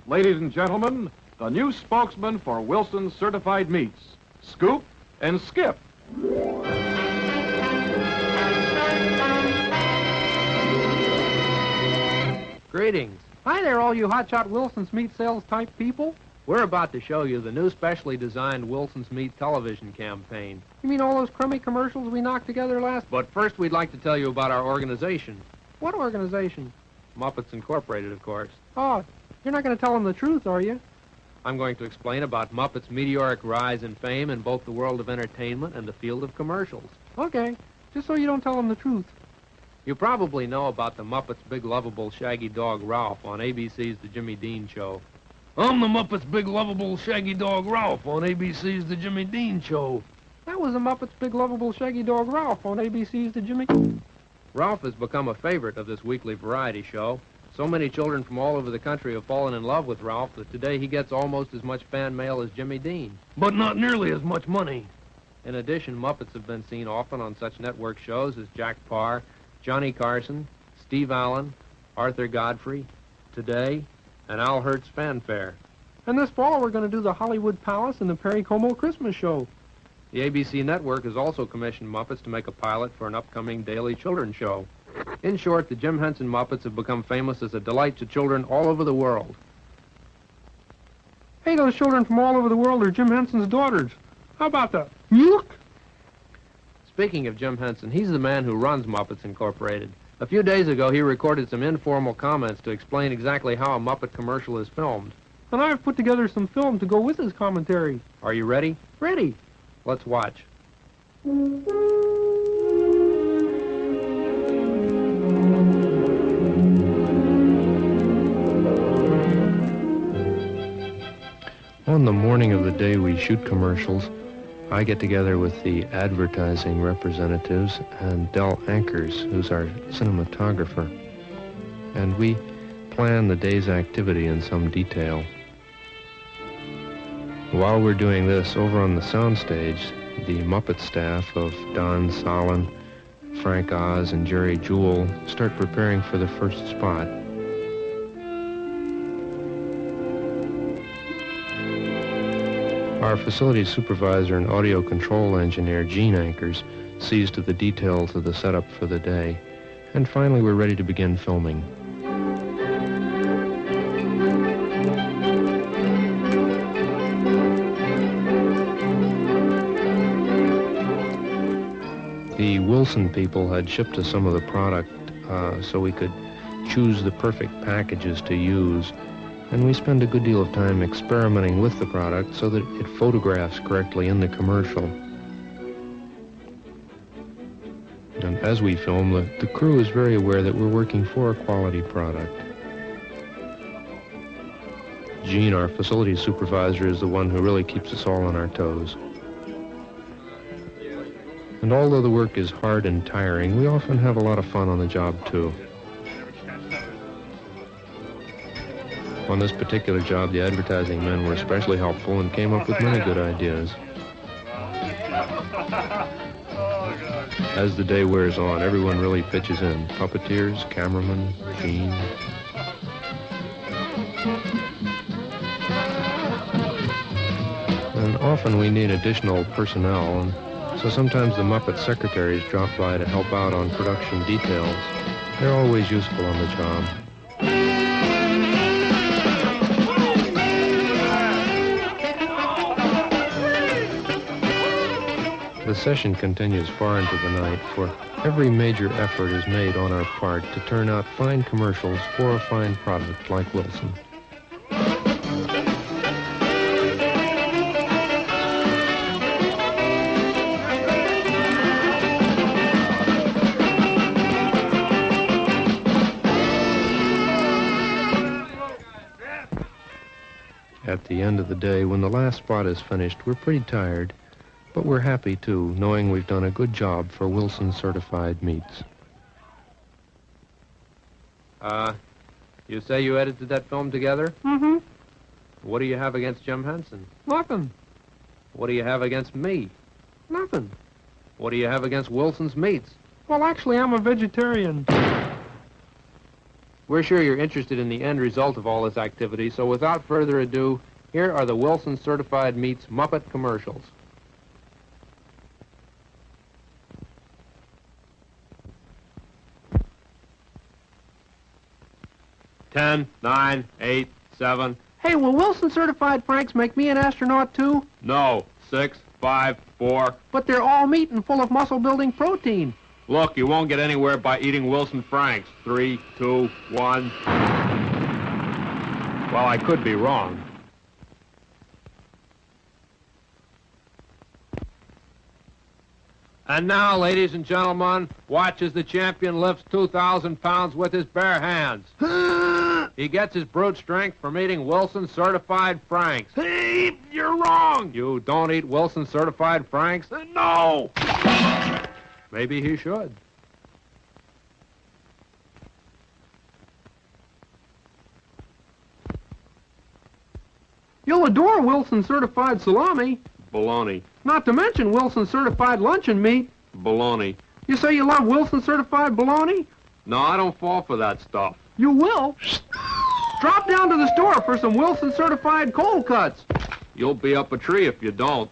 Ladies and gentlemen, the new spokesman for Wilson's Certified Meats, Scoop and Skip. Greetings. Hi there, all you hotshot Wilson's Meat Sales type people. We're about to show you the new specially designed Wilson's Meat television campaign. You mean all those crummy commercials we knocked together last... But first, we'd like to tell you about our organization. What organization? Muppets Incorporated, of course. Oh, you're not going to tell them the truth, are you? I'm going to explain about Muppets' meteoric rise in fame in both the world of entertainment and the field of commercials. Okay, just so you don't tell them the truth. You probably know about the Muppets' big lovable shaggy dog Ralph on ABC's The Jimmy Dean Show. I'm the Muppets' big lovable shaggy dog Ralph on ABC's The Jimmy Dean Show. That was the Muppets' big lovable shaggy dog Ralph on ABC's The Jimmy... Ralph has become a favorite of this weekly variety show. So many children from all over the country have fallen in love with Ralph that today he gets almost as much fan mail as Jimmy Dean. But not nearly as much money. In addition, Muppets have been seen often on such network shows as Jack Parr, Johnny Carson, Steve Allen, Arthur Godfrey, Today, and Al Hurt's Fanfare. And this fall, we're going to do the Hollywood Palace and the Perry Como Christmas Show. The ABC network has also commissioned Muppets to make a pilot for an upcoming daily children's show. In short, the Jim Henson Muppets have become famous as a delight to children all over the world. Hey, those children from all over the world are Jim Henson's daughters. How about that? Look! Speaking of Jim Henson, he's the man who runs Muppets Incorporated. A few days ago, he recorded some informal comments to explain exactly how a Muppet commercial is filmed. And I've put together some film to go with his commentary. Are you ready? Ready. Let's watch. On the morning of the day we shoot commercials, I get together with the advertising representatives and Del Ankers, who's our cinematographer, and we plan the day's activity in some detail. While we're doing this, over on the soundstage, the Muppet staff of Don Solon, Frank Oz, and Jerry Jewell start preparing for the first spot. Our facility supervisor and audio control engineer, Gene Ankers, sees to the details of the setup for the day. And finally, we're ready to begin filming. The Wilson people had shipped us some of the product so we could choose the perfect packages to use. And we spend a good deal of time experimenting with the product so that it photographs correctly in the commercial. And as we film, the crew is very aware that we're working for a quality product. Gene, our facility supervisor, is the one who really keeps us all on our toes. And although the work is hard and tiring, we often have a lot of fun on the job, too. On this particular job, the advertising men were especially helpful and came up with many good ideas. As the day wears on, everyone really pitches in. Puppeteers, cameramen, Gene. And often we need additional personnel, and so sometimes the Muppet secretaries drop by to help out on production details. They're always useful on the job. The session continues far into the night, for every major effort is made on our part to turn out fine commercials for a fine product like Wilson. At the end of the day, when the last spot is finished, we're pretty tired. But we're happy, too, knowing we've done a good job for Wilson Certified Meats. You say you edited that film together? Mm-hmm. What do you have against Jim Henson? Nothing. What do you have against me? Nothing. What do you have against Wilson's Meats? Well, actually, I'm a vegetarian. We're sure you're interested in the end result of all this activity, so without further ado, here are the Wilson Certified Meats Muppet commercials. 10, 9, 8, 7. Hey, will Wilson Certified Franks make me an astronaut, too? No. 6, 5, 4. But they're all meat and full of muscle-building protein. Look, you won't get anywhere by eating Wilson Franks. 3, 2, 1. Well, I could be wrong. And now, ladies and gentlemen, watch as the champion lifts 2,000 pounds with his bare hands. He gets his brute strength from eating Wilson Certified Franks. Hey, you're wrong. You don't eat Wilson Certified Franks? No. Maybe he should. You'll adore Wilson Certified Salami, Baloney. not to mention Wilson Certified Luncheon Meat. Baloney. You say you love Wilson Certified Bologna? No, I don't fall for that stuff. You will. Drop down to the store for some Wilson Certified Cold Cuts. You'll be up a tree if you don't.